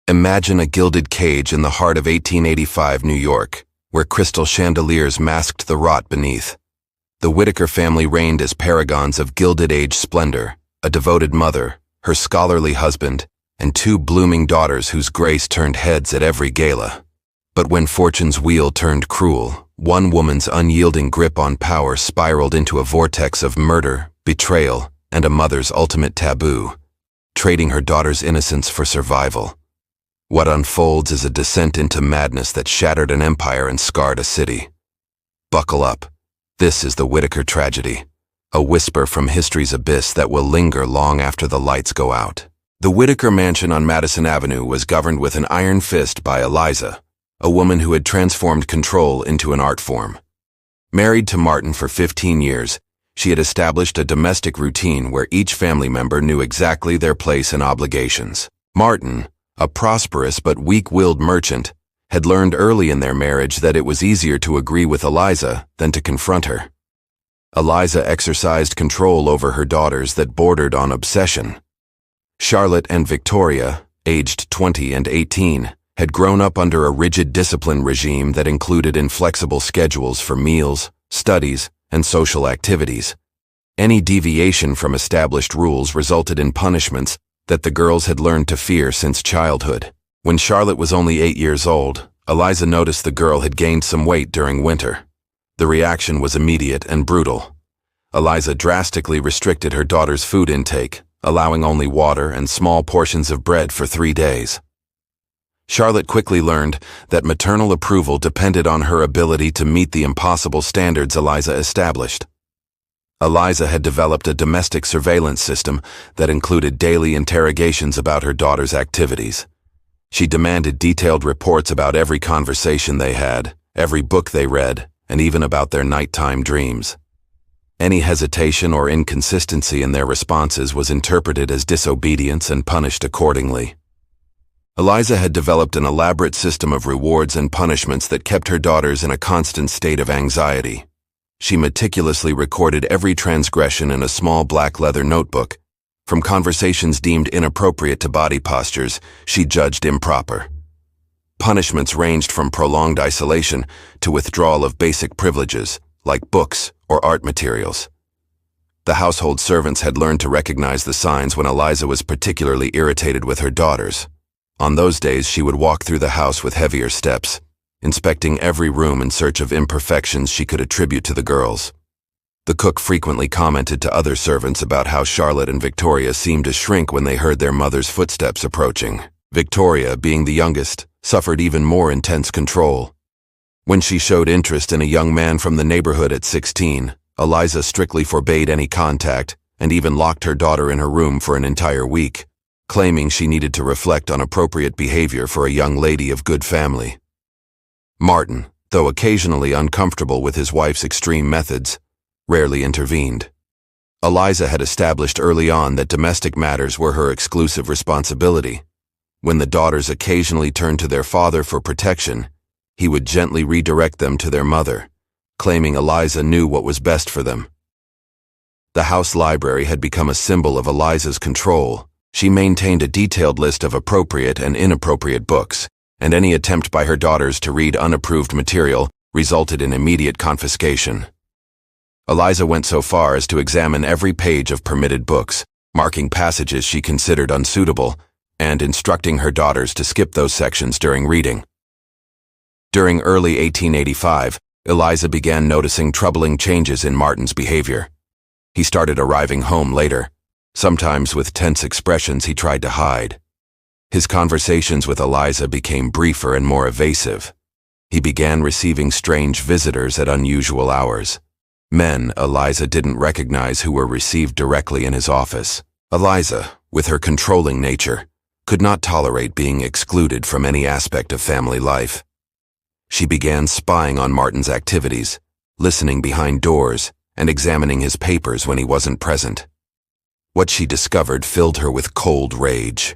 Imagine a gilded cage in the heart of 1885 New York, where crystal chandeliers masked the rot beneath. The Whitaker family reigned as paragons of Gilded Age splendor, a devoted mother, her scholarly husband, and two blooming daughters whose grace turned heads at every gala. But when fortune's wheel turned cruel, one woman's unyielding grip on power spiraled into a vortex of murder, betrayal, and a mother's ultimate taboo, trading her daughter's innocence for survival. What unfolds is a descent into madness that shattered an empire and scarred a city. Buckle up. This is the Whitaker tragedy, a whisper from history's abyss that will linger long after the lights go out. The Whitaker mansion on Madison Avenue was governed with an iron fist by Eliza, a woman who had transformed control into an art form. Married to Martin for 15 years, she had established a domestic routine where each family member knew exactly their place and obligations. Martin, a prosperous but weak-willed merchant, had learned early in their marriage that it was easier to agree with Eliza than to confront her. Eliza exercised control over her daughters that bordered on obsession. Charlotte and Victoria, aged 20 and 18, had grown up under a rigid discipline regime that included inflexible schedules for meals, studies, and social activities. Any deviation from established rules resulted in punishments that the girls had learned to fear since childhood. When Charlotte was only 8 years old, Eliza noticed the girl had gained some weight during winter. The reaction was immediate and brutal. Eliza drastically restricted her daughter's food intake, allowing only water and small portions of bread for 3 days. Charlotte quickly learned that maternal approval depended on her ability to meet the impossible standards Eliza established. Eliza had developed a domestic surveillance system that included daily interrogations about her daughter's activities. She demanded detailed reports about every conversation they had, every book they read, and even about their nighttime dreams. Any hesitation or inconsistency in their responses was interpreted as disobedience and punished accordingly. Eliza had developed an elaborate system of rewards and punishments that kept her daughters in a constant state of anxiety. She meticulously recorded every transgression in a small black leather notebook. From conversations deemed inappropriate to body postures she judged improper. Punishments ranged from prolonged isolation to withdrawal of basic privileges, like books or art materials. The household servants had learned to recognize the signs when Eliza was particularly irritated with her daughters. On those days, she would walk through the house with heavier steps, inspecting every room in search of imperfections she could attribute to the girls. The cook frequently commented to other servants about how Charlotte and Victoria seemed to shrink when they heard their mother's footsteps approaching. Victoria, being the youngest, suffered even more intense control. When she showed interest in a young man from the neighborhood at 16, Eliza strictly forbade any contact and even locked her daughter in her room for an entire week, claiming she needed to reflect on appropriate behavior for a young lady of good family. Martin, though occasionally uncomfortable with his wife's extreme methods, rarely intervened. Eliza had established early on that domestic matters were her exclusive responsibility. When the daughters occasionally turned to their father for protection, he would gently redirect them to their mother, claiming Eliza knew what was best for them. The house library had become a symbol of Eliza's control. She maintained a detailed list of appropriate and inappropriate books, and any attempt by her daughters to read unapproved material resulted in immediate confiscation. Eliza went so far as to examine every page of permitted books, marking passages she considered unsuitable, and instructing her daughters to skip those sections during reading. During early 1885, Eliza began noticing troubling changes in Martin's behavior. He started arriving home later, sometimes with tense expressions he tried to hide. His conversations with Eliza became briefer and more evasive. He began receiving strange visitors at unusual hours. Men Eliza didn't recognize who were received directly in his office. Eliza, with her controlling nature, could not tolerate being excluded from any aspect of family life. She began spying on Martin's activities, listening behind doors, and examining his papers when he wasn't present. What she discovered filled her with cold rage.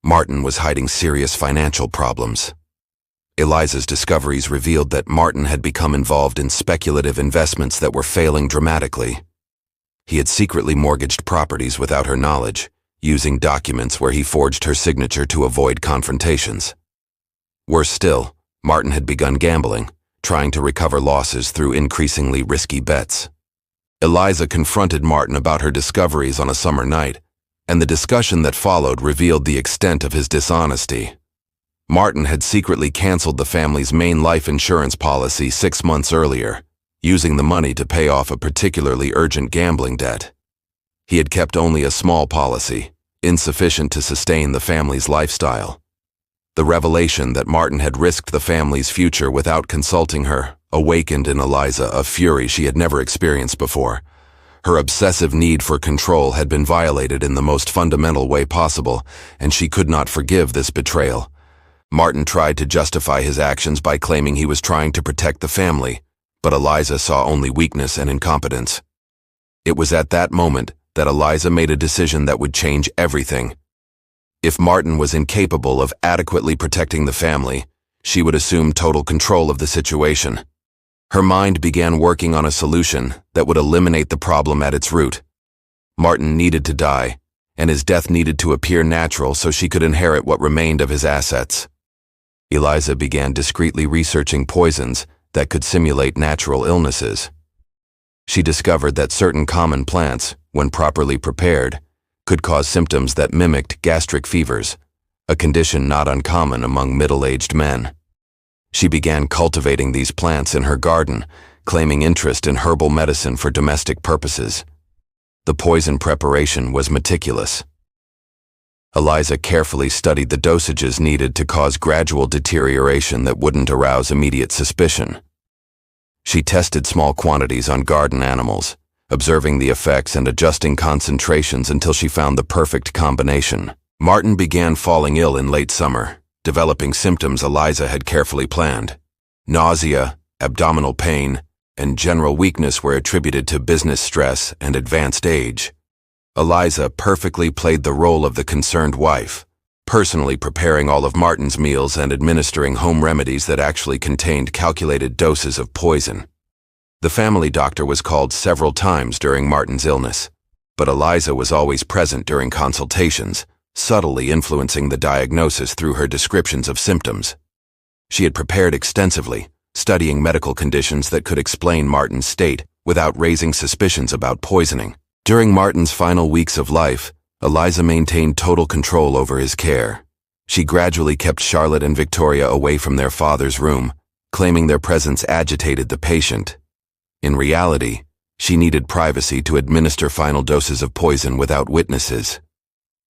Martin was hiding serious financial problems. Eliza's discoveries revealed that Martin had become involved in speculative investments that were failing dramatically. He had secretly mortgaged properties without her knowledge, using documents where he forged her signature to avoid confrontations. Worse still, Martin had begun gambling, trying to recover losses through increasingly risky bets. Eliza confronted Martin about her discoveries on a summer night, and the discussion that followed revealed the extent of his dishonesty. Martin had secretly canceled the family's main life insurance policy 6 months earlier, using the money to pay off a particularly urgent gambling debt. He had kept only a small policy, insufficient to sustain the family's lifestyle. The revelation that Martin had risked the family's future without consulting her awakened in Eliza a fury she had never experienced before. Her obsessive need for control had been violated in the most fundamental way possible, and she could not forgive this betrayal. Martin tried to justify his actions by claiming he was trying to protect the family, but Eliza saw only weakness and incompetence. It was at that moment that Eliza made a decision that would change everything. If Martin was incapable of adequately protecting the family, she would assume total control of the situation. Her mind began working on a solution that would eliminate the problem at its root. Martin needed to die, and his death needed to appear natural so she could inherit what remained of his assets. Eliza began discreetly researching poisons that could simulate natural illnesses. She discovered that certain common plants, when properly prepared, could cause symptoms that mimicked gastric fevers, a condition not uncommon among middle-aged men. She began cultivating these plants in her garden, claiming interest in herbal medicine for domestic purposes. The poison preparation was meticulous. Eliza carefully studied the dosages needed to cause gradual deterioration that wouldn't arouse immediate suspicion. She tested small quantities on garden animals, observing the effects and adjusting concentrations until she found the perfect combination. Martin began falling ill in late summer, developing symptoms Eliza had carefully planned. Nausea, abdominal pain, and general weakness were attributed to business stress and advanced age. Eliza perfectly played the role of the concerned wife, personally preparing all of Martin's meals and administering home remedies that actually contained calculated doses of poison. The family doctor was called several times during Martin's illness, but Eliza was always present during consultations, subtly influencing the diagnosis through her descriptions of symptoms. She had prepared extensively, studying medical conditions that could explain Martin's state without raising suspicions about poisoning. During Martin's final weeks of life, Eliza maintained total control over his care. She gradually kept Charlotte and Victoria away from their father's room, claiming their presence agitated the patient. In reality, she needed privacy to administer final doses of poison without witnesses.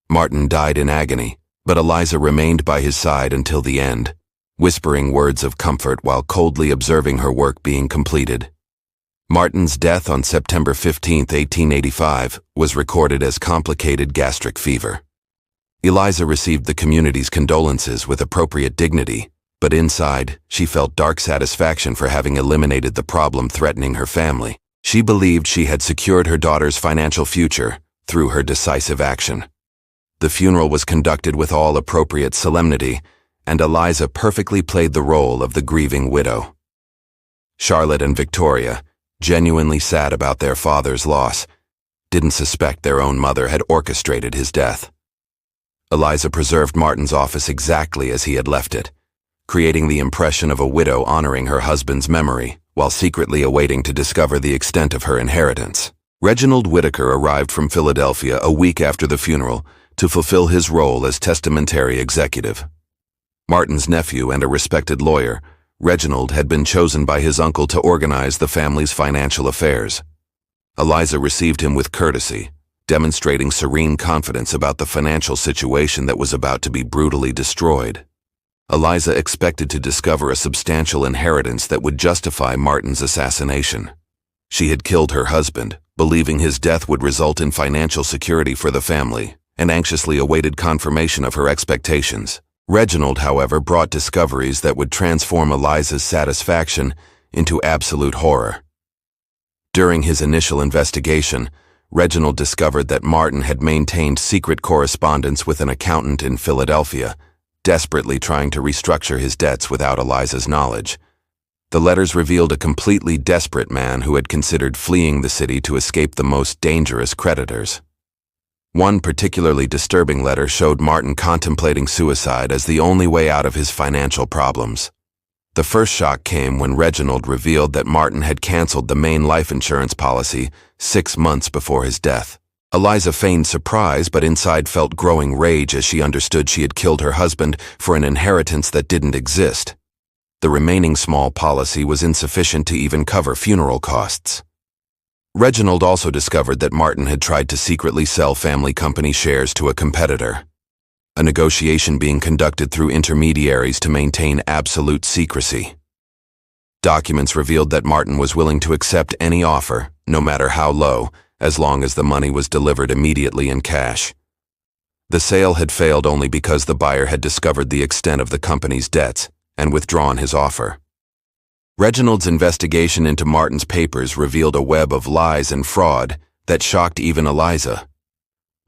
Martin died in agony, but Eliza remained by his side until the end, whispering words of comfort while coldly observing her work being completed. Martin's death on September 15, 1885, was recorded as complicated gastric fever. Eliza received the community's condolences with appropriate dignity, but inside, she felt dark satisfaction for having eliminated the problem threatening her family. She believed she had secured her daughter's financial future through her decisive action. The funeral was conducted with all appropriate solemnity, and Eliza perfectly played the role of the grieving widow. Charlotte and Victoria, genuinely sad about their father's loss, didn't suspect their own mother had orchestrated his death. Eliza preserved Martin's office exactly as he had left it, creating the impression of a widow honoring her husband's memory while secretly awaiting to discover the extent of her inheritance. Reginald Whitaker arrived from Philadelphia a week after the funeral to fulfill his role as testamentary executive. Martin's nephew and a respected lawyer, Reginald had been chosen by his uncle to organize the family's financial affairs. Eliza received him with courtesy, demonstrating serene confidence about the financial situation that was about to be brutally destroyed. Eliza expected to discover a substantial inheritance that would justify Martin's assassination. She had killed her husband, believing his death would result in financial security for the family, and anxiously awaited confirmation of her expectations. Reginald, however, brought discoveries that would transform Eliza's satisfaction into absolute horror. During his initial investigation, Reginald discovered that Martin had maintained secret correspondence with an accountant in Philadelphia, desperately trying to restructure his debts without Eliza's knowledge. The letters revealed a completely desperate man who had considered fleeing the city to escape the most dangerous creditors. One particularly disturbing letter showed Martin contemplating suicide as the only way out of his financial problems. The first shock came when Reginald revealed that Martin had canceled the main life insurance policy 6 months before his death. Eliza feigned surprise, but inside felt growing rage as she understood she had killed her husband for an inheritance that didn't exist. The remaining small policy was insufficient to even cover funeral costs. Reginald also discovered that Martin had tried to secretly sell family company shares to a competitor, a negotiation being conducted through intermediaries to maintain absolute secrecy. Documents revealed that Martin was willing to accept any offer, no matter how low, as long as the money was delivered immediately in cash. The sale had failed only because the buyer had discovered the extent of the company's debts and withdrawn his offer. Reginald's investigation into Martin's papers revealed a web of lies and fraud that shocked even Eliza.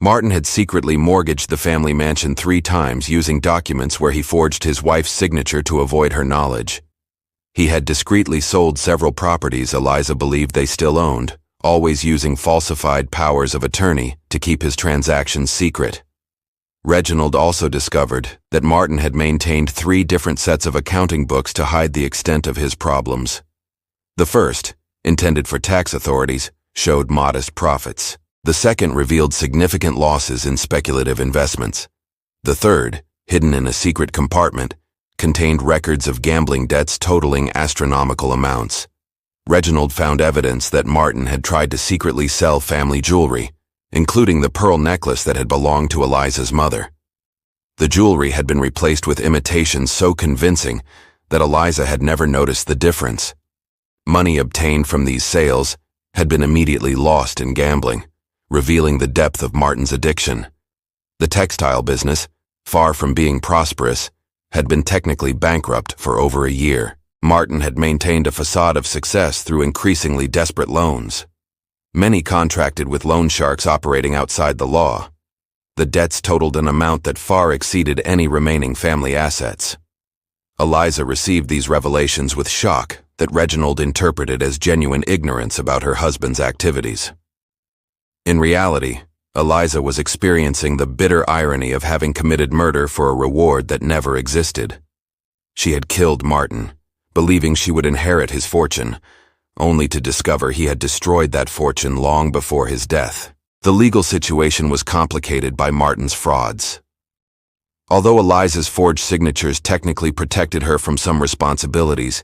Martin had secretly mortgaged the family mansion 3 times using documents where he forged his wife's signature to avoid her knowledge. He had discreetly sold several properties Eliza believed they still owned, always using falsified powers of attorney to keep his transactions secret. Reginald also discovered that Martin had maintained 3 different sets of accounting books to hide the extent of his problems. The first, intended for tax authorities, showed modest profits. The second revealed significant losses in speculative investments. The third, hidden in a secret compartment, contained records of gambling debts totaling astronomical amounts. Reginald found evidence that Martin had tried to secretly sell family jewelry, including the pearl necklace that had belonged to Eliza's mother. The jewelry had been replaced with imitations so convincing that Eliza had never noticed the difference. Money obtained from these sales had been immediately lost in gambling, revealing the depth of Martin's addiction. The textile business, far from being prosperous, had been technically bankrupt for over a year. Martin had maintained a facade of success through increasingly desperate loans. Many contracted with loan sharks operating outside the law. The debts totaled an amount that far exceeded any remaining family assets. Eliza received these revelations with shock that Reginald interpreted as genuine ignorance about her husband's activities. In reality, Eliza was experiencing the bitter irony of having committed murder for a reward that never existed. She had killed Martin, believing she would inherit his fortune, only to discover he had destroyed that fortune long before his death. The legal situation was complicated by Martin's frauds. Although Eliza's forged signatures technically protected her from some responsibilities,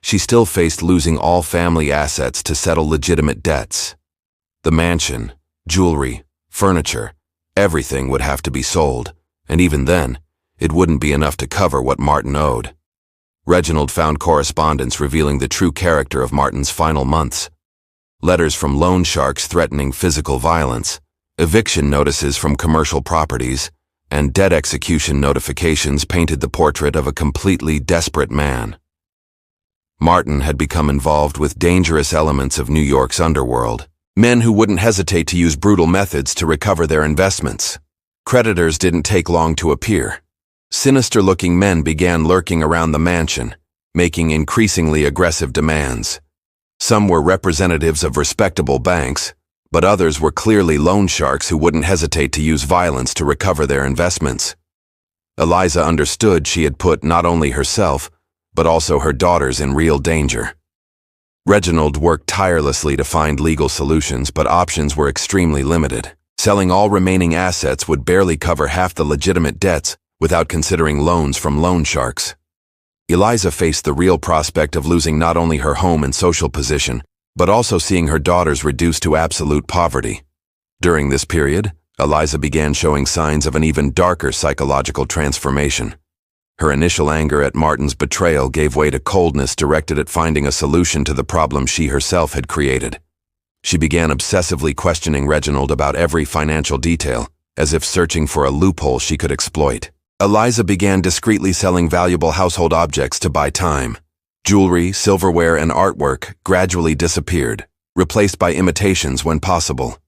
she still faced losing all family assets to settle legitimate debts. The mansion, jewelry, furniture, everything would have to be sold, and even then, it wouldn't be enough to cover what Martin owed. Reginald found correspondence revealing the true character of Martin's final months. Letters from loan sharks threatening physical violence, eviction notices from commercial properties, and debt execution notifications painted the portrait of a completely desperate man. Martin had become involved with dangerous elements of New York's underworld, men who wouldn't hesitate to use brutal methods to recover their investments. Creditors didn't take long to appear. Sinister-looking men began lurking around the mansion, making increasingly aggressive demands. Some were representatives of respectable banks, but others were clearly loan sharks who wouldn't hesitate to use violence to recover their investments. Eliza understood she had put not only herself, but also her daughters in real danger. Reginald worked tirelessly to find legal solutions, but options were extremely limited. Selling all remaining assets would barely cover half the legitimate debts without considering loans from loan sharks. Eliza faced the real prospect of losing not only her home and social position, but also seeing her daughters reduced to absolute poverty. During this period, Eliza began showing signs of an even darker psychological transformation. Her initial anger at Martin's betrayal gave way to coldness directed at finding a solution to the problem she herself had created. She began obsessively questioning Reginald about every financial detail, as if searching for a loophole she could exploit. Eliza began discreetly selling valuable household objects to buy time. Jewelry, silverware, and artwork gradually disappeared, replaced by imitations when possible.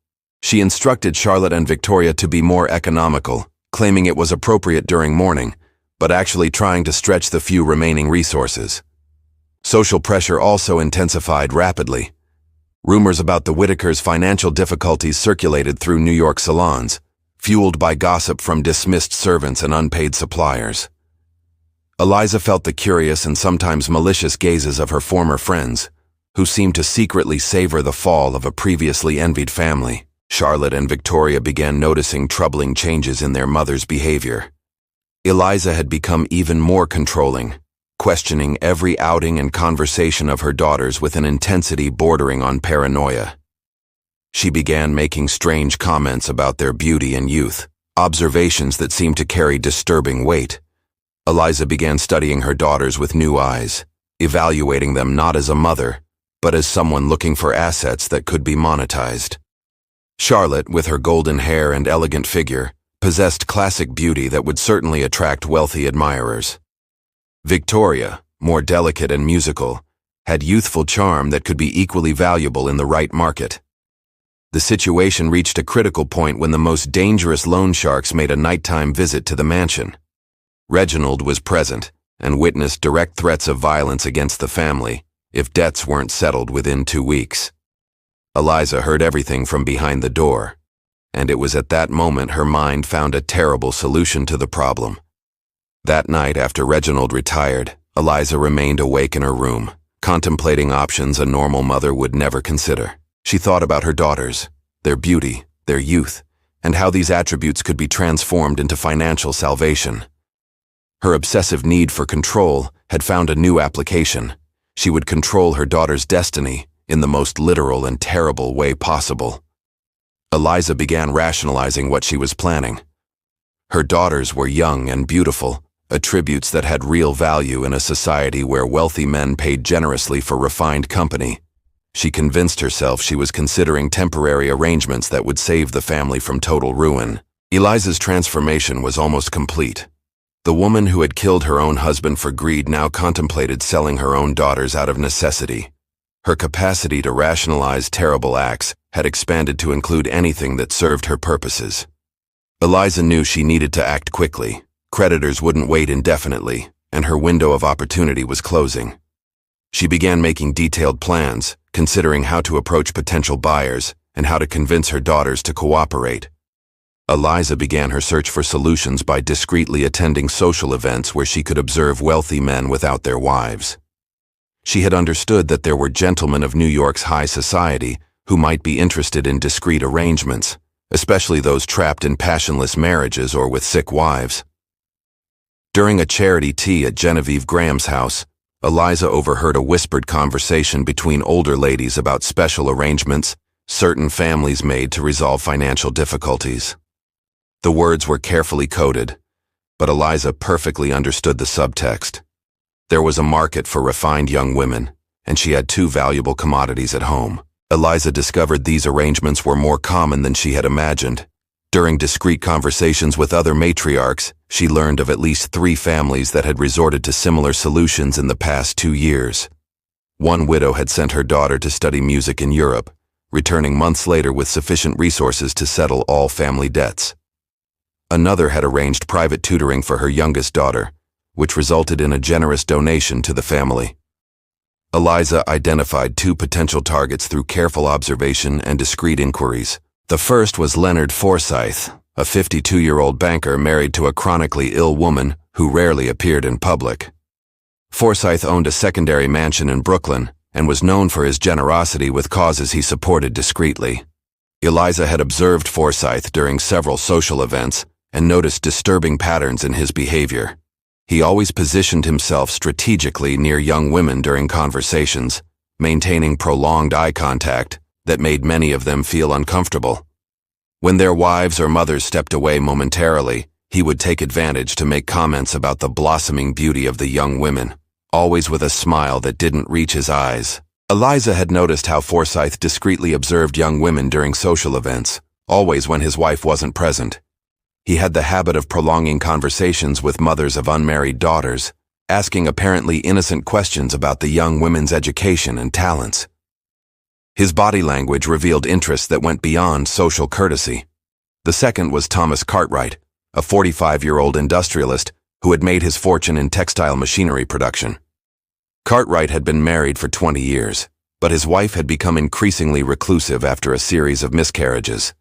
She instructed Charlotte and Victoria to be more economical, claiming it was appropriate during mourning, but actually trying to stretch the few remaining resources. Social pressure also intensified rapidly. Rumors about the Whitakers' financial difficulties circulated through New York salons, fueled by gossip from dismissed servants and unpaid suppliers. Eliza felt the curious and sometimes malicious gazes of her former friends, who seemed to secretly savor the fall of a previously envied family. Charlotte and Victoria began noticing troubling changes in their mother's behavior. Eliza had become even more controlling, questioning every outing and conversation of her daughters with an intensity bordering on paranoia. She began making strange comments about their beauty and youth, observations that seemed to carry disturbing weight. Eliza began studying her daughters with new eyes, evaluating them not as a mother, but as someone looking for assets that could be monetized. Charlotte, with her golden hair and elegant figure, possessed classic beauty that would certainly attract wealthy admirers. Victoria, more delicate and musical, had youthful charm that could be equally valuable in the right market. The situation reached a critical point when the most dangerous loan sharks made a nighttime visit to the mansion. Reginald was present and witnessed direct threats of violence against the family if debts weren't settled within 2 weeks. Eliza heard everything from behind the door, and it was at that moment her mind found a terrible solution to the problem. That night after Reginald retired, Eliza remained awake in her room, contemplating options a normal mother would never consider. She thought about her daughters, their beauty, their youth, and how these attributes could be transformed into financial salvation. Her obsessive need for control had found a new application. She would control her daughter's destiny in the most literal and terrible way possible. Eliza began rationalizing what she was planning. Her daughters were young and beautiful, attributes that had real value in a society where wealthy men paid generously for refined company. She convinced herself she was considering temporary arrangements that would save the family from total ruin. Eliza's transformation was almost complete. The woman who had killed her own husband for greed now contemplated selling her own daughters out of necessity. Her capacity to rationalize terrible acts had expanded to include anything that served her purposes. Eliza knew she needed to act quickly. Creditors wouldn't wait indefinitely, and her window of opportunity was closing. She began making detailed plans, considering how to approach potential buyers and how to convince her daughters to cooperate. Eliza began her search for solutions by discreetly attending social events where she could observe wealthy men without their wives. She had understood that there were gentlemen of New York's high society who might be interested in discreet arrangements, especially those trapped in passionless marriages or with sick wives. During a charity tea at Genevieve Graham's house, Eliza overheard a whispered conversation between older ladies about special arrangements certain families made to resolve financial difficulties. The words were carefully coded, but Eliza perfectly understood the subtext. There was a market for refined young women, and she had 2 valuable commodities at home. Eliza discovered these arrangements were more common than she had imagined. During discreet conversations with other matriarchs, she learned of at least 3 families that had resorted to similar solutions in the past 2 years. One widow had sent her daughter to study music in Europe, returning months later with sufficient resources to settle all family debts. Another had arranged private tutoring for her youngest daughter, which resulted in a generous donation to the family. Eliza identified 2 potential targets through careful observation and discreet inquiries. The first was Leonard Forsythe, a 52-year-old banker married to a chronically ill woman who rarely appeared in public. Forsythe owned a secondary mansion in Brooklyn and was known for his generosity with causes he supported discreetly. Eliza had observed Forsythe during several social events and noticed disturbing patterns in his behavior. He always positioned himself strategically near young women during conversations, maintaining prolonged eye contact that made many of them feel uncomfortable. When their wives or mothers stepped away momentarily, he would take advantage to make comments about the blossoming beauty of the young women, always with a smile that didn't reach his eyes. Eliza had noticed how Forsythe discreetly observed young women during social events, always when his wife wasn't present. He had the habit of prolonging conversations with mothers of unmarried daughters, asking apparently innocent questions about the young women's education and talents. His body language revealed interests that went beyond social courtesy. The second was Thomas Cartwright, a 45-year-old industrialist who had made his fortune in textile machinery production. Cartwright had been married for 20 years, but his wife had become increasingly reclusive after a series of miscarriages.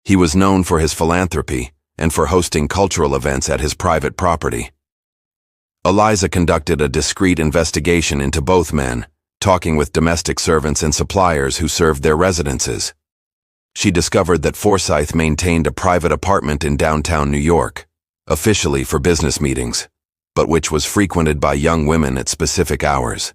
He was known for his philanthropy and for hosting cultural events at his private property. Eliza conducted a discreet investigation into both men, talking with domestic servants and suppliers who served their residences. She discovered that Forsythe maintained a private apartment in downtown New York, officially for business meetings, but which was frequented by young women at specific hours.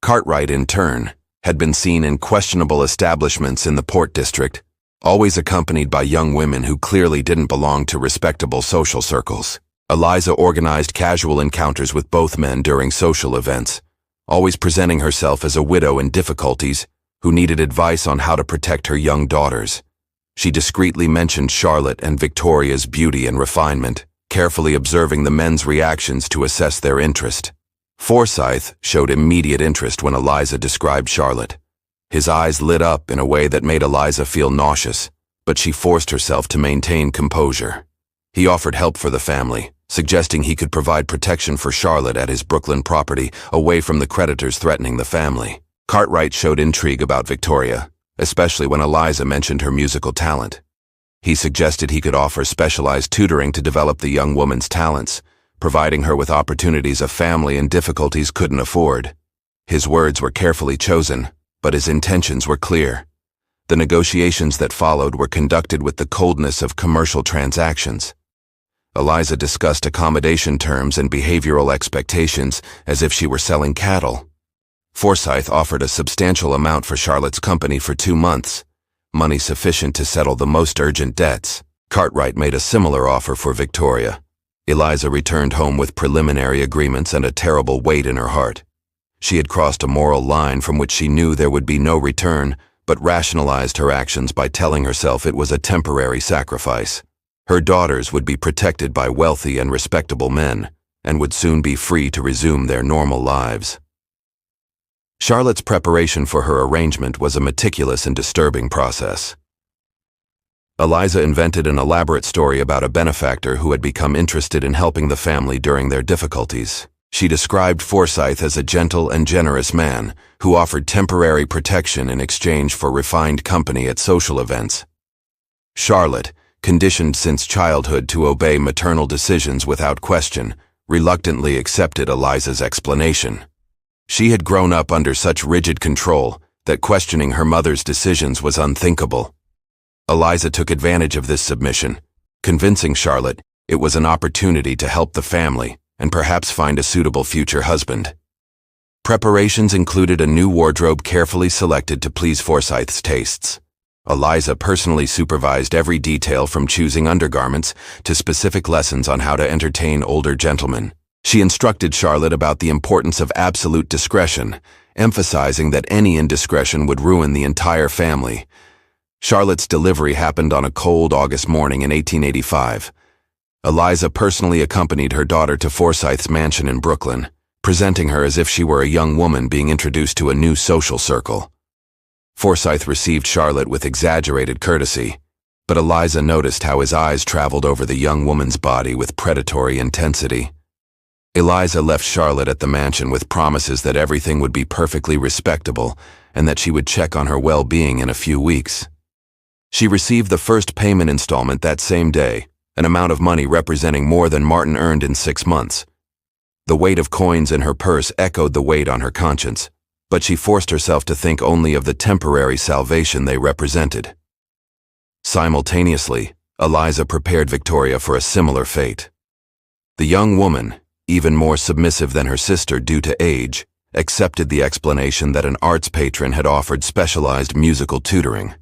Cartwright, in turn, had been seen in questionable establishments in the Port District, always accompanied by young women who clearly didn't belong to respectable social circles. Eliza organized casual encounters with both men during social events, always presenting herself as a widow in difficulties who needed advice on how to protect her young daughters. She discreetly mentioned Charlotte and Victoria's beauty and refinement, carefully observing the men's reactions to assess their interest. Forsythe showed immediate interest when Eliza described Charlotte. His eyes lit up in a way that made Eliza feel nauseous, but she forced herself to maintain composure. He offered help for the family, suggesting he could provide protection for Charlotte at his Brooklyn property, away from the creditors threatening the family. Cartwright showed intrigue about Victoria, especially when Eliza mentioned her musical talent. He suggested he could offer specialized tutoring to develop the young woman's talents, providing her with opportunities a family in difficulties couldn't afford. His words were carefully chosen, but his intentions were clear. The negotiations that followed were conducted with the coldness of commercial transactions. Eliza discussed accommodation terms and behavioral expectations as if she were selling cattle. Forsythe offered a substantial amount for Charlotte's company for 2 months, money sufficient to settle the most urgent debts. Cartwright made a similar offer for Victoria. Eliza returned home with preliminary agreements and a terrible weight in her heart. She had crossed a moral line from which she knew there would be no return, but rationalized her actions by telling herself it was a temporary sacrifice. Her daughters would be protected by wealthy and respectable men, and would soon be free to resume their normal lives. Charlotte's preparation for her arrangement was a meticulous and disturbing process. Eliza invented an elaborate story about a benefactor who had become interested in helping the family during their difficulties. She described Forsythe as a gentle and generous man who offered temporary protection in exchange for refined company at social events. Charlotte, conditioned since childhood to obey maternal decisions without question, reluctantly accepted Eliza's explanation. She had grown up under such rigid control that questioning her mother's decisions was unthinkable. Eliza took advantage of this submission, convincing Charlotte it was an opportunity to help the family and perhaps find a suitable future husband. Preparations included a new wardrobe carefully selected to please Forsythe's tastes. Eliza personally supervised every detail from choosing undergarments to specific lessons on how to entertain older gentlemen. She instructed Charlotte about the importance of absolute discretion, emphasizing that any indiscretion would ruin the entire family. Charlotte's delivery happened on a cold August morning in 1885. Eliza personally accompanied her daughter to Forsythe's mansion in Brooklyn, presenting her as if she were a young woman being introduced to a new social circle. Forsythe received Charlotte with exaggerated courtesy, but Eliza noticed how his eyes traveled over the young woman's body with predatory intensity. Eliza left Charlotte at the mansion with promises that everything would be perfectly respectable and that she would check on her well-being in a few weeks. She received the first payment installment that same day, an amount of money representing more than Martin earned in 6 months. The weight of coins in her purse echoed the weight on her conscience, but she forced herself to think only of the temporary salvation they represented. Simultaneously, Eliza prepared Victoria for a similar fate. The young woman, even more submissive than her sister due to age, accepted the explanation that an arts patron had offered specialized musical tutoring.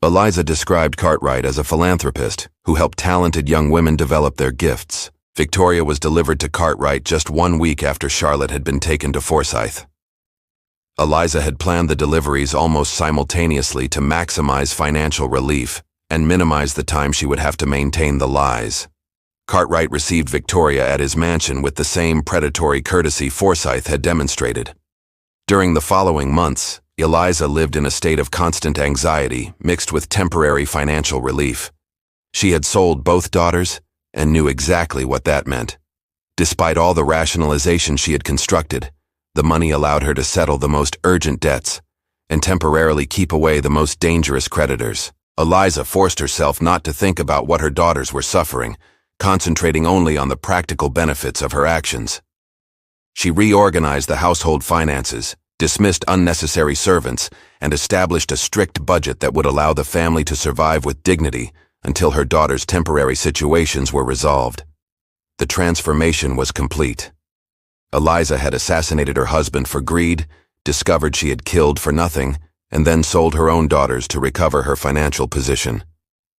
Eliza described Cartwright as a philanthropist who helped talented young women develop their gifts. Victoria was delivered to Cartwright just 1 week after Charlotte had been taken to Forsythe. Eliza had planned the deliveries almost simultaneously to maximize financial relief and minimize the time she would have to maintain the lies. Cartwright received Victoria at his mansion with the same predatory courtesy Forsythe had demonstrated. During the following months, Eliza lived in a state of constant anxiety mixed with temporary financial relief. She had sold both daughters and knew exactly what that meant. Despite all the rationalization she had constructed, the money allowed her to settle the most urgent debts and temporarily keep away the most dangerous creditors. Eliza forced herself not to think about what her daughters were suffering, concentrating only on the practical benefits of her actions. She reorganized the household finances, dismissed unnecessary servants, and established a strict budget that would allow the family to survive with dignity until her daughters' temporary situations were resolved. The transformation was complete. Eliza had assassinated her husband for greed, discovered she had killed for nothing, and then sold her own daughters to recover her financial position.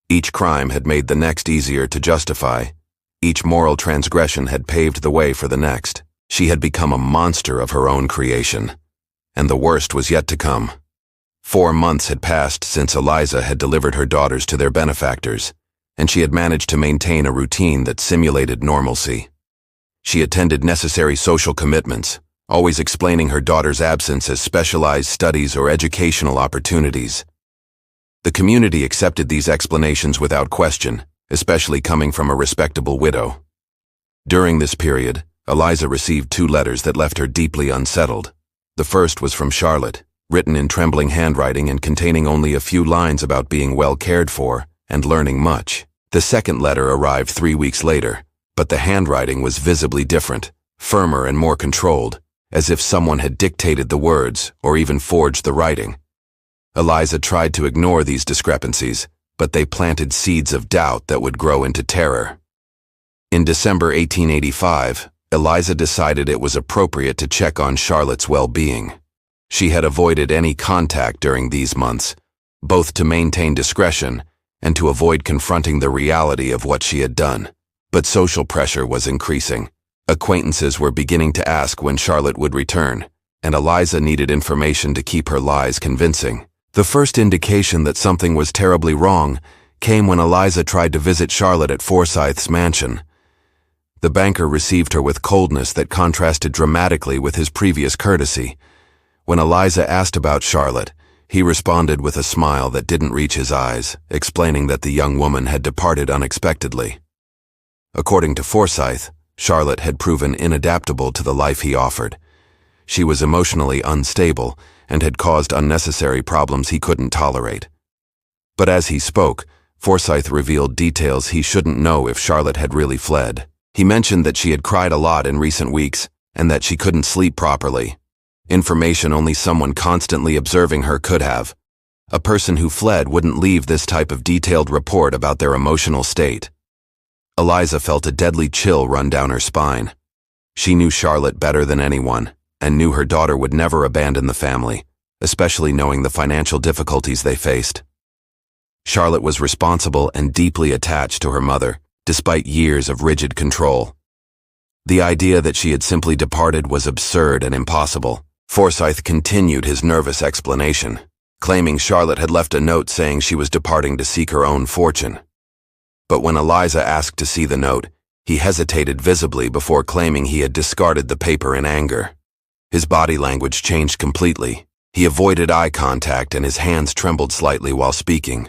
Each crime had made the next easier to justify. Each moral transgression had paved the way for the next. She had become a monster of her own creation. And the worst was yet to come. 4 months had passed since Eliza had delivered her daughters to their benefactors, and she had managed to maintain a routine that simulated normalcy. She attended necessary social commitments, always explaining her daughter's absence as specialized studies or educational opportunities. The community accepted these explanations without question, especially coming from a respectable widow. During this period, Eliza received 2 letters that left her deeply unsettled. The first was from Charlotte, written in trembling handwriting and containing only a few lines about being well cared for and learning much. The second letter arrived 3 weeks later, but the handwriting was visibly different, firmer and more controlled, as if someone had dictated the words or even forged the writing. Eliza tried to ignore these discrepancies, but they planted seeds of doubt that would grow into terror. In December 1885, Eliza decided it was appropriate to check on Charlotte's well-being. She had avoided any contact during these months, both to maintain discretion and to avoid confronting the reality of what she had done. But social pressure was increasing. Acquaintances were beginning to ask when Charlotte would return, and Eliza needed information to keep her lies convincing. The first indication that something was terribly wrong came when Eliza tried to visit Charlotte at Forsyth's mansion. The banker received her with coldness that contrasted dramatically with his previous courtesy. When Eliza asked about Charlotte, he responded with a smile that didn't reach his eyes, explaining that the young woman had departed unexpectedly. According to Forsyth, Charlotte had proven inadaptable to the life he offered. She was emotionally unstable and had caused unnecessary problems he couldn't tolerate. But as he spoke, Forsyth revealed details he shouldn't know if Charlotte had really fled. He mentioned that she had cried a lot in recent weeks and that she couldn't sleep properly. Information only someone constantly observing her could have. A person who fled wouldn't leave this type of detailed report about their emotional state. Eliza felt a deadly chill run down her spine. She knew Charlotte better than anyone, and knew her daughter would never abandon the family, especially knowing the financial difficulties they faced. Charlotte was responsible and deeply attached to her mother, despite years of rigid control. The idea that she had simply departed was absurd and impossible. Forsyth continued his nervous explanation, claiming Charlotte had left a note saying she was departing to seek her own fortune. But when Eliza asked to see the note, he hesitated visibly before claiming he had discarded the paper in anger. His body language changed completely. He avoided eye contact and his hands trembled slightly while speaking.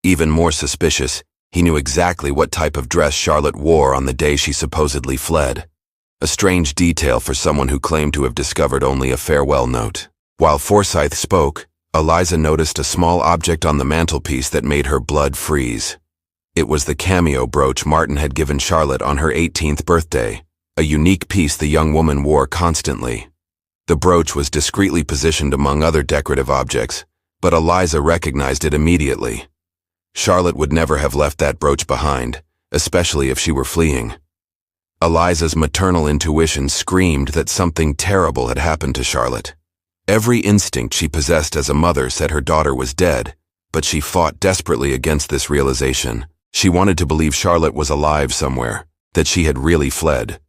Even more suspicious, he knew exactly what type of dress Charlotte wore on the day she supposedly fled. A strange detail for someone who claimed to have discovered only a farewell note. While Forsyth spoke, Eliza noticed a small object on the mantelpiece that made her blood freeze. It was the cameo brooch Martin had given Charlotte on her 18th birthday, a unique piece the young woman wore constantly. The brooch was discreetly positioned among other decorative objects, but Eliza recognized it immediately. Charlotte would never have left that brooch behind, especially if she were fleeing. Eliza's maternal intuition screamed that something terrible had happened to Charlotte. Every instinct she possessed as a mother said her daughter was dead, but she fought desperately against this realization. She wanted to believe Charlotte was alive somewhere, that she had really fled.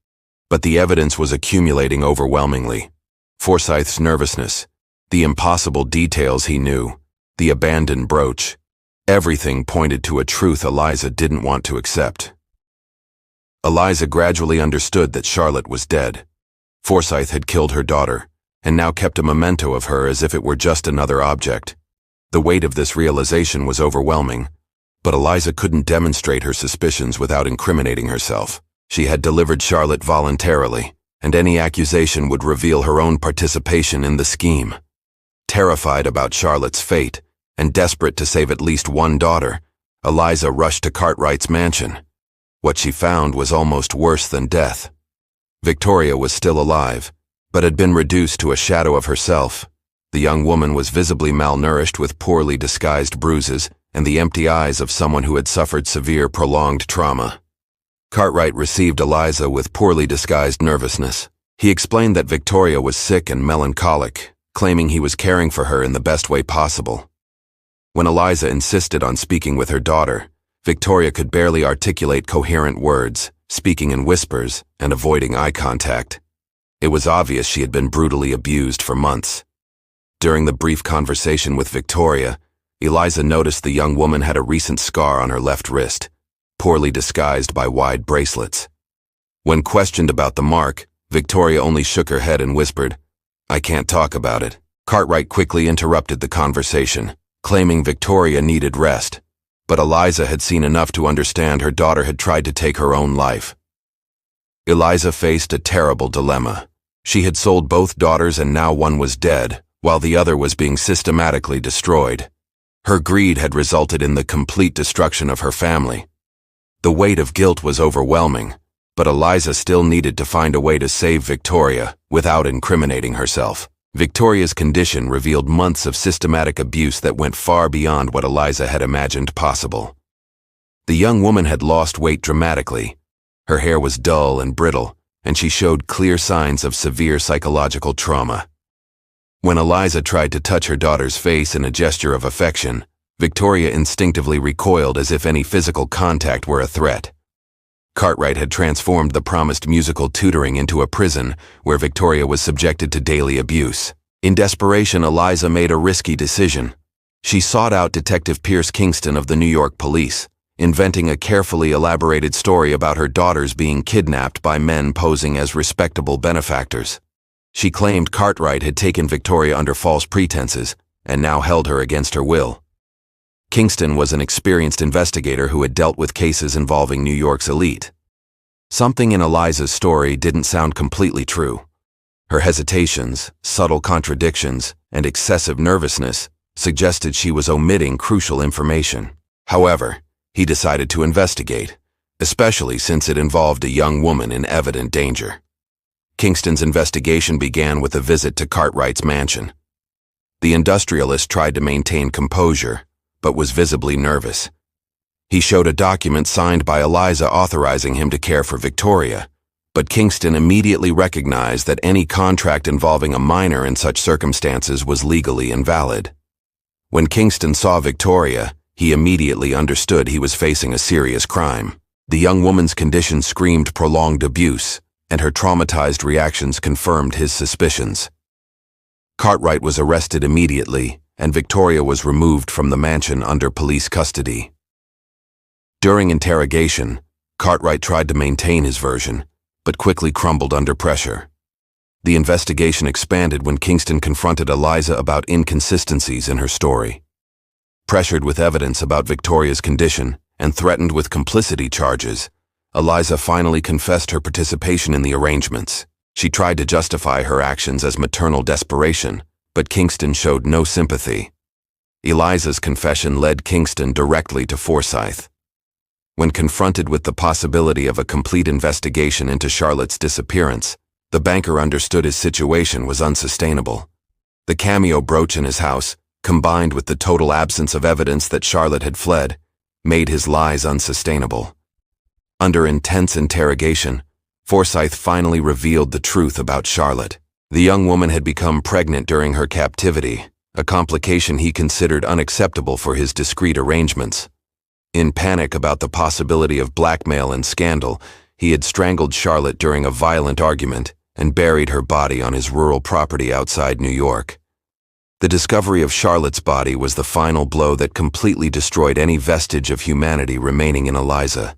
But the evidence was accumulating overwhelmingly. Forsyth's nervousness, the impossible details he knew, the abandoned brooch. Everything pointed to a truth Eliza didn't want to accept. Eliza gradually understood that Charlotte was dead. Forsyth had killed her daughter, and now kept a memento of her as if it were just another object. The weight of this realization was overwhelming, but Eliza couldn't demonstrate her suspicions without incriminating herself. She had delivered Charlotte voluntarily, and any accusation would reveal her own participation in the scheme. Terrified about Charlotte's fate, and desperate to save at least one daughter, Eliza rushed to Cartwright's mansion. What she found was almost worse than death. Victoria was still alive, but had been reduced to a shadow of herself. The young woman was visibly malnourished with poorly disguised bruises and the empty eyes of someone who had suffered severe prolonged trauma. Cartwright received Eliza with poorly disguised nervousness. He explained that Victoria was sick and melancholic, claiming he was caring for her in the best way possible. When Eliza insisted on speaking with her daughter, Victoria could barely articulate coherent words, speaking in whispers and avoiding eye contact. It was obvious she had been brutally abused for months. During the brief conversation with Victoria, Eliza noticed the young woman had a recent scar on her left wrist, poorly disguised by wide bracelets. When questioned about the mark, Victoria only shook her head and whispered, "I can't talk about it." Cartwright quickly interrupted the conversation, claiming Victoria needed rest, but Eliza had seen enough to understand her daughter had tried to take her own life. Eliza faced a terrible dilemma. She had sold both daughters and now one was dead, while the other was being systematically destroyed. Her greed had resulted in the complete destruction of her family. The weight of guilt was overwhelming, but Eliza still needed to find a way to save Victoria without incriminating herself. Victoria's condition revealed months of systematic abuse that went far beyond what Eliza had imagined possible. The young woman had lost weight dramatically. Her hair was dull and brittle, and she showed clear signs of severe psychological trauma. When Eliza tried to touch her daughter's face in a gesture of affection, Victoria instinctively recoiled as if any physical contact were a threat. Cartwright had transformed the promised musical tutoring into a prison where Victoria was subjected to daily abuse. In desperation, Eliza made a risky decision. She sought out Detective Pierce Kingston of the New York Police, inventing a carefully elaborated story about her daughters being kidnapped by men posing as respectable benefactors. She claimed Cartwright had taken Victoria under false pretenses and now held her against her will. Kingston was an experienced investigator who had dealt with cases involving New York's elite. Something in Eliza's story didn't sound completely true. Her hesitations, subtle contradictions, and excessive nervousness suggested she was omitting crucial information. However, he decided to investigate, especially since it involved a young woman in evident danger. Kingston's investigation began with a visit to Cartwright's mansion. The industrialist tried to maintain composure, but was visibly nervous. He showed a document signed by Eliza authorizing him to care for Victoria, but Kingston immediately recognized that any contract involving a minor in such circumstances was legally invalid. When Kingston saw Victoria, he immediately understood he was facing a serious crime. The young woman's condition screamed prolonged abuse, and her traumatized reactions confirmed his suspicions. Cartwright was arrested immediately, and Victoria was removed from the mansion under police custody. During interrogation, Cartwright tried to maintain his version, but quickly crumbled under pressure. The investigation expanded when Kingston confronted Eliza about inconsistencies in her story. Pressured with evidence about Victoria's condition and threatened with complicity charges, Eliza finally confessed her participation in the arrangements. She tried to justify her actions as maternal desperation, but Kingston showed no sympathy. Eliza's confession led Kingston directly to Forsyth. When confronted with the possibility of a complete investigation into Charlotte's disappearance, the banker understood his situation was unsustainable. The cameo brooch in his house, combined with the total absence of evidence that Charlotte had fled, made his lies unsustainable. Under intense interrogation, Forsyth finally revealed the truth about Charlotte. The young woman had become pregnant during her captivity, a complication he considered unacceptable for his discreet arrangements. In panic about the possibility of blackmail and scandal, he had strangled Charlotte during a violent argument and buried her body on his rural property outside New York. The discovery of Charlotte's body was the final blow that completely destroyed any vestige of humanity remaining in Eliza.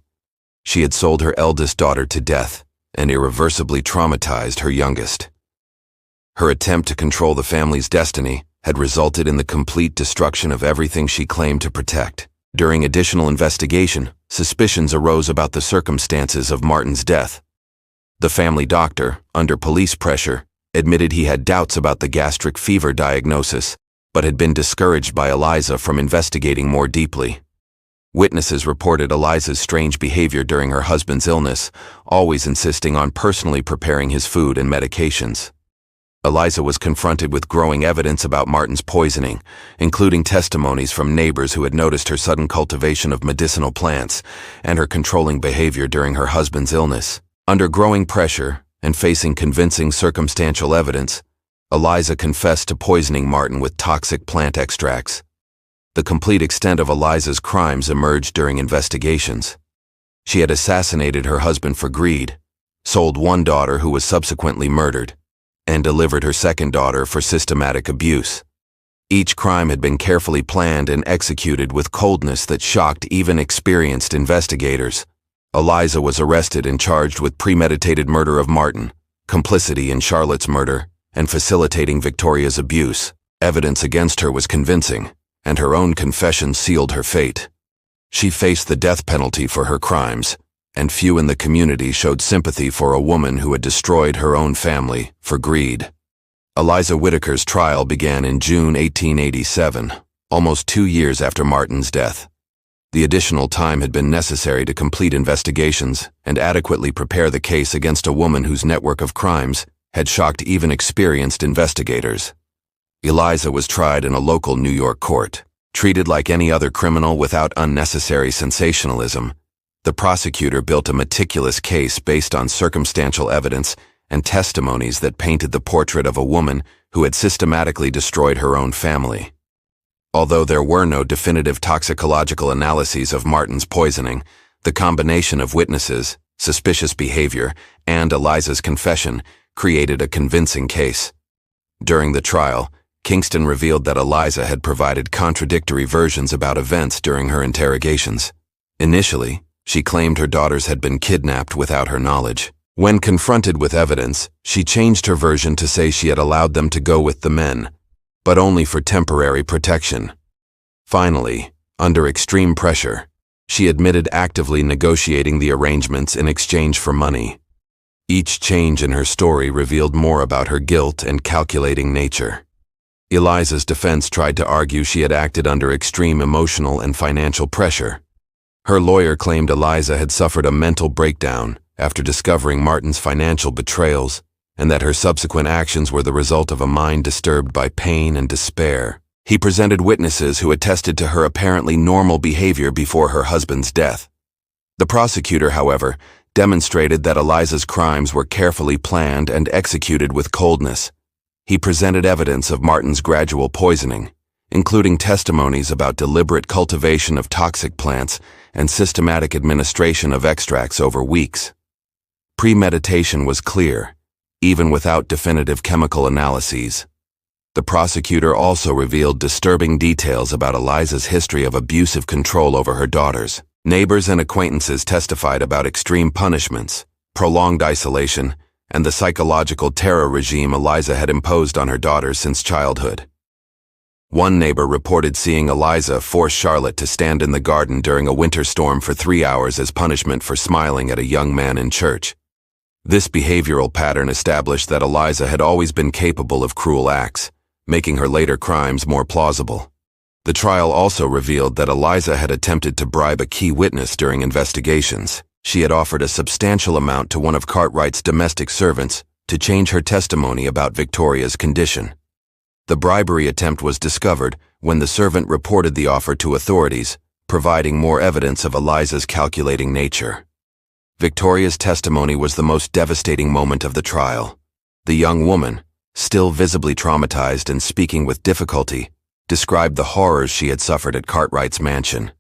She had sold her eldest daughter to death and irreversibly traumatized her youngest. Her attempt to control the family's destiny had resulted in the complete destruction of everything she claimed to protect. During additional investigation, suspicions arose about the circumstances of Martin's death. The family doctor, under police pressure, admitted he had doubts about the gastric fever diagnosis but had been discouraged by Eliza from investigating more deeply. Witnesses reported Eliza's strange behavior during her husband's illness, always insisting on personally preparing his food and medications. Eliza was confronted with growing evidence about Martin's poisoning, including testimonies from neighbors who had noticed her sudden cultivation of medicinal plants and her controlling behavior during her husband's illness. Under growing pressure and facing convincing circumstantial evidence, Eliza confessed to poisoning Martin with toxic plant extracts. The complete extent of Eliza's crimes emerged during investigations. She had assassinated her husband for greed, sold one daughter who was subsequently murdered, and delivered her second daughter for systematic abuse. Each crime had been carefully planned and executed with coldness that shocked even experienced investigators. Eliza was arrested and charged with premeditated murder of Martin, complicity in Charlotte's murder, and facilitating Victoria's abuse. Evidence against her was convincing, and her own confession sealed her fate. She faced the death penalty for her crimes, and few in the community showed sympathy for a woman who had destroyed her own family for greed. Eliza Whitaker's trial began in June 1887, almost 2 years after Martin's death. The additional time had been necessary to complete investigations and adequately prepare the case against a woman whose network of crimes had shocked even experienced investigators. Eliza was tried in a local New York court. Treated like any other criminal without unnecessary sensationalism, the prosecutor built a meticulous case based on circumstantial evidence and testimonies that painted the portrait of a woman who had systematically destroyed her own family. Although there were no definitive toxicological analyses of Martin's poisoning, the combination of witnesses, suspicious behavior, and Eliza's confession created a convincing case. During the trial, Kingston revealed that Eliza had provided contradictory versions about events during her interrogations. Initially, she claimed her daughters had been kidnapped without her knowledge. When confronted with evidence, she changed her version to say she had allowed them to go with the men, but only for temporary protection. Finally, under extreme pressure, she admitted actively negotiating the arrangements in exchange for money. Each change in her story revealed more about her guilt and calculating nature. Eliza's defense tried to argue she had acted under extreme emotional and financial pressure. Her lawyer claimed Eliza had suffered a mental breakdown after discovering Martin's financial betrayals, and that her subsequent actions were the result of a mind disturbed by pain and despair. He presented witnesses who attested to her apparently normal behavior before her husband's death. The prosecutor, however, demonstrated that Eliza's crimes were carefully planned and executed with coldness. He presented evidence of Martin's gradual poisoning, including testimonies about deliberate cultivation of toxic plants and systematic administration of extracts over weeks. Premeditation was clear, even without definitive chemical analyses. The prosecutor also revealed disturbing details about Eliza's history of abusive control over her daughters. Neighbors and acquaintances testified about extreme punishments, prolonged isolation, and the psychological terror regime Eliza had imposed on her daughters since childhood. One neighbor reported seeing Eliza force Charlotte to stand in the garden during a winter storm for 3 hours as punishment for smiling at a young man in church. This behavioral pattern established that Eliza had always been capable of cruel acts, making her later crimes more plausible. The trial also revealed that Eliza had attempted to bribe a key witness during investigations. She had offered a substantial amount to one of Cartwright's domestic servants to change her testimony about Victoria's condition. The bribery attempt was discovered when the servant reported the offer to authorities, providing more evidence of Eliza's calculating nature. Victoria's testimony was the most devastating moment of the trial. The young woman, still visibly traumatized and speaking with difficulty, described the horrors she had suffered at Cartwright's mansion.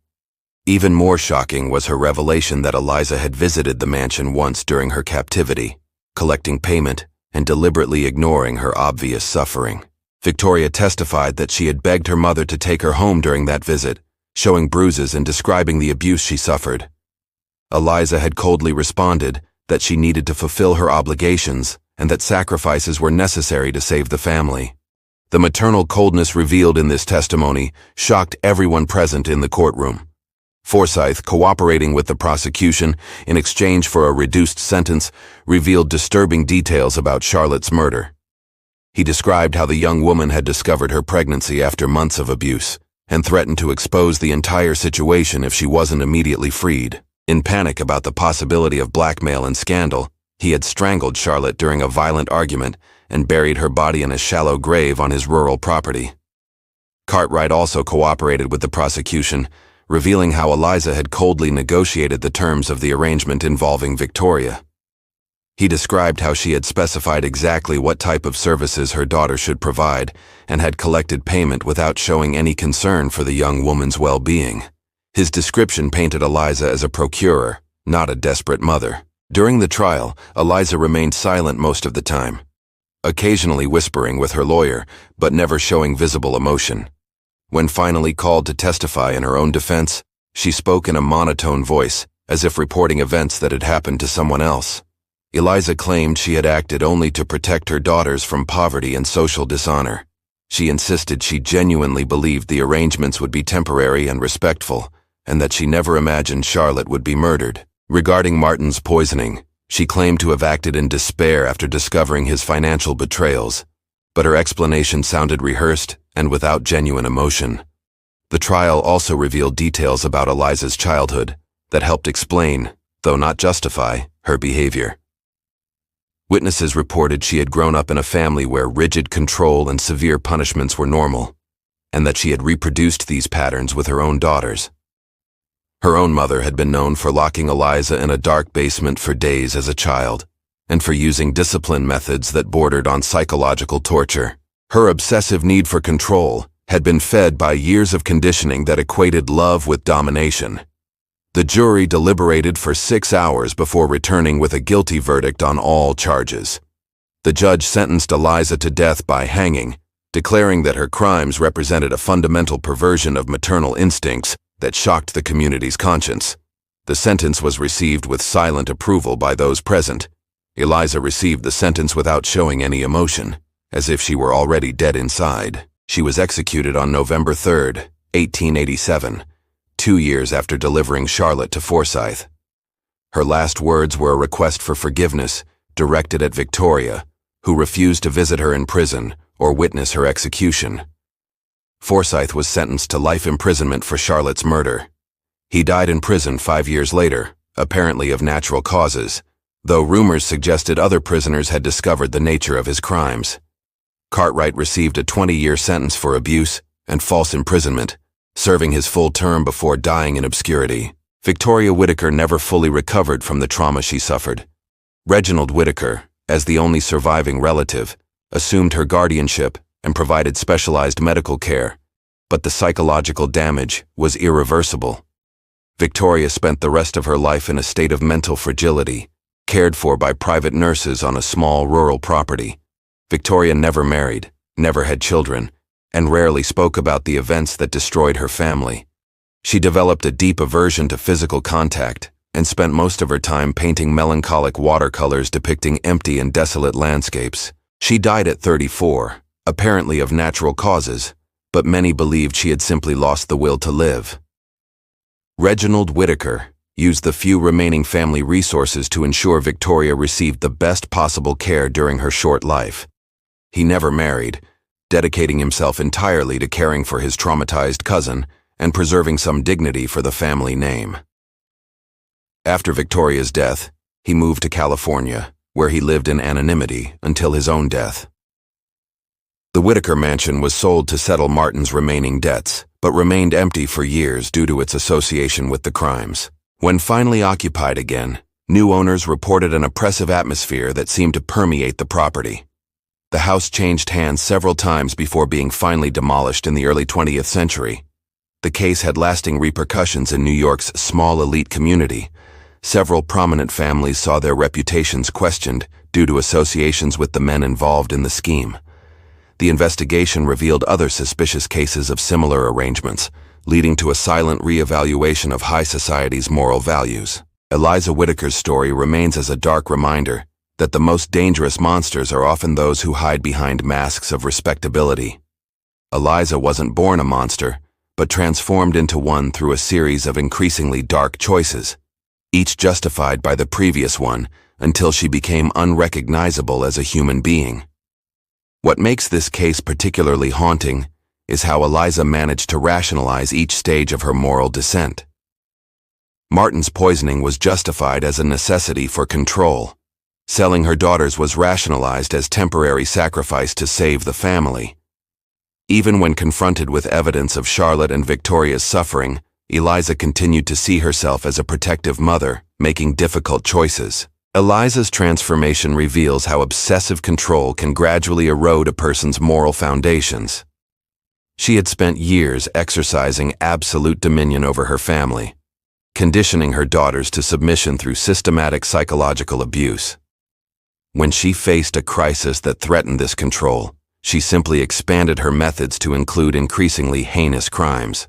Even more shocking was her revelation that Eliza had visited the mansion once during her captivity, collecting payment and deliberately ignoring her obvious suffering. Victoria testified that she had begged her mother to take her home during that visit, showing bruises and describing the abuse she suffered. Eliza had coldly responded that she needed to fulfill her obligations and that sacrifices were necessary to save the family. The maternal coldness revealed in this testimony shocked everyone present in the courtroom. Forsyth, cooperating with the prosecution in exchange for a reduced sentence, revealed disturbing details about Charlotte's murder. He described how the young woman had discovered her pregnancy after months of abuse and threatened to expose the entire situation if she wasn't immediately freed. In panic about the possibility of blackmail and scandal, he had strangled Charlotte during a violent argument and buried her body in a shallow grave on his rural property. Cartwright also cooperated with the prosecution, revealing how Eliza had coldly negotiated the terms of the arrangement involving Victoria. He described how she had specified exactly what type of services her daughter should provide and had collected payment without showing any concern for the young woman's well-being. His description painted Eliza as a procurer, not a desperate mother. During the trial, Eliza remained silent most of the time, occasionally whispering with her lawyer, but never showing visible emotion. When finally called to testify in her own defense, she spoke in a monotone voice, as if reporting events that had happened to someone else. Eliza claimed she had acted only to protect her daughters from poverty and social dishonor. She insisted she genuinely believed the arrangements would be temporary and respectful, and that she never imagined Charlotte would be murdered. Regarding Martin's poisoning, she claimed to have acted in despair after discovering his financial betrayals, but her explanation sounded rehearsed and without genuine emotion. The trial also revealed details about Eliza's childhood that helped explain, though not justify, her behavior. Witnesses reported she had grown up in a family where rigid control and severe punishments were normal, and that she had reproduced these patterns with her own daughters. Her own mother had been known for locking Eliza in a dark basement for days as a child, and for using discipline methods that bordered on psychological torture. Her obsessive need for control had been fed by years of conditioning that equated love with domination. The jury deliberated for 6 hours before returning with a guilty verdict on all charges. The judge sentenced Eliza to death by hanging, declaring that her crimes represented a fundamental perversion of maternal instincts that shocked the community's conscience. The sentence was received with silent approval by those present. Eliza received the sentence without showing any emotion, as if she were already dead inside. She was executed on November 3, 1887. 2 years after delivering Charlotte to Forsyth. Her last words were a request for forgiveness directed at Victoria, who refused to visit her in prison or witness her execution. Forsyth was sentenced to life imprisonment for Charlotte's murder. He died in prison 5 years later, apparently of natural causes, though rumors suggested other prisoners had discovered the nature of his crimes. Cartwright received a 20-year sentence for abuse and false imprisonment, serving his full term before dying in obscurity. Victoria Whitaker never fully recovered from the trauma she suffered. Reginald Whitaker, as the only surviving relative, assumed her guardianship and provided specialized medical care, but the psychological damage was irreversible. Victoria spent the rest of her life in a state of mental fragility, cared for by private nurses on a small rural property. Victoria never married, never had children, and rarely spoke about the events that destroyed her family. She developed a deep aversion to physical contact and spent most of her time painting melancholic watercolors depicting empty and desolate landscapes. She died at 34, apparently of natural causes, but many believed she had simply lost the will to live. Reginald Whitaker used the few remaining family resources to ensure Victoria received the best possible care during her short life. He never married, dedicating himself entirely to caring for his traumatized cousin and preserving some dignity for the family name. After Victoria's death, he moved to California, where he lived in anonymity until his own death. The Whitaker mansion was sold to settle Martin's remaining debts, but remained empty for years due to its association with the crimes. When finally occupied again, new owners reported an oppressive atmosphere that seemed to permeate the property. The house changed hands several times before being finally demolished in the early 20th century. The case had lasting repercussions in New York's small elite community. Several prominent families saw their reputations questioned due to associations with the men involved in the scheme. The investigation revealed other suspicious cases of similar arrangements, leading to a silent reevaluation of high society's moral values. Eliza Whitaker's story remains as a dark reminder that the most dangerous monsters are often those who hide behind masks of respectability. Eliza wasn't born a monster, but transformed into one through a series of increasingly dark choices, each justified by the previous one until she became unrecognizable as a human being. What makes this case particularly haunting is how Eliza managed to rationalize each stage of her moral descent. Martin's poisoning was justified as a necessity for control. Selling her daughters was rationalized as temporary sacrifice to save the family. Even when confronted with evidence of Charlotte and Victoria's suffering, Eliza continued to see herself as a protective mother, making difficult choices. Eliza's transformation reveals how obsessive control can gradually erode a person's moral foundations. She had spent years exercising absolute dominion over her family, conditioning her daughters to submission through systematic psychological abuse. When she faced a crisis that threatened this control, she simply expanded her methods to include increasingly heinous crimes.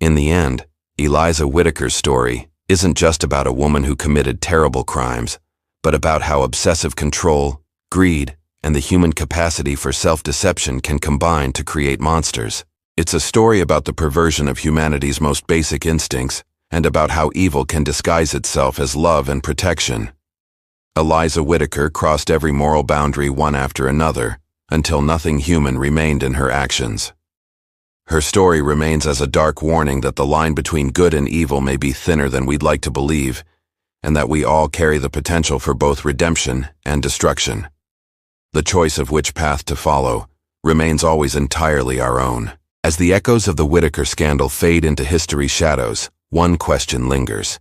In the end, Eliza Whitaker's story isn't just about a woman who committed terrible crimes, but about how obsessive control, greed, and the human capacity for self-deception can combine to create monsters. It's a story about the perversion of humanity's most basic instincts and about how evil can disguise itself as love and protection. Eliza Whitaker crossed every moral boundary one after another, until nothing human remained in her actions. Her story remains as a dark warning that the line between good and evil may be thinner than we'd like to believe, and that we all carry the potential for both redemption and destruction. The choice of which path to follow remains always entirely our own. As the echoes of the Whitaker scandal fade into history's shadows, one question lingers.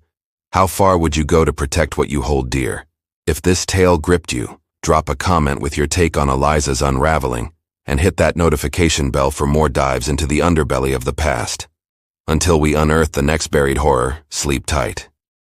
How far would you go to protect what you hold dear? If this tale gripped you, drop a comment with your take on Eliza's unraveling, and hit that notification bell for more dives into the underbelly of the past. Until we unearth the next buried horror, sleep tight.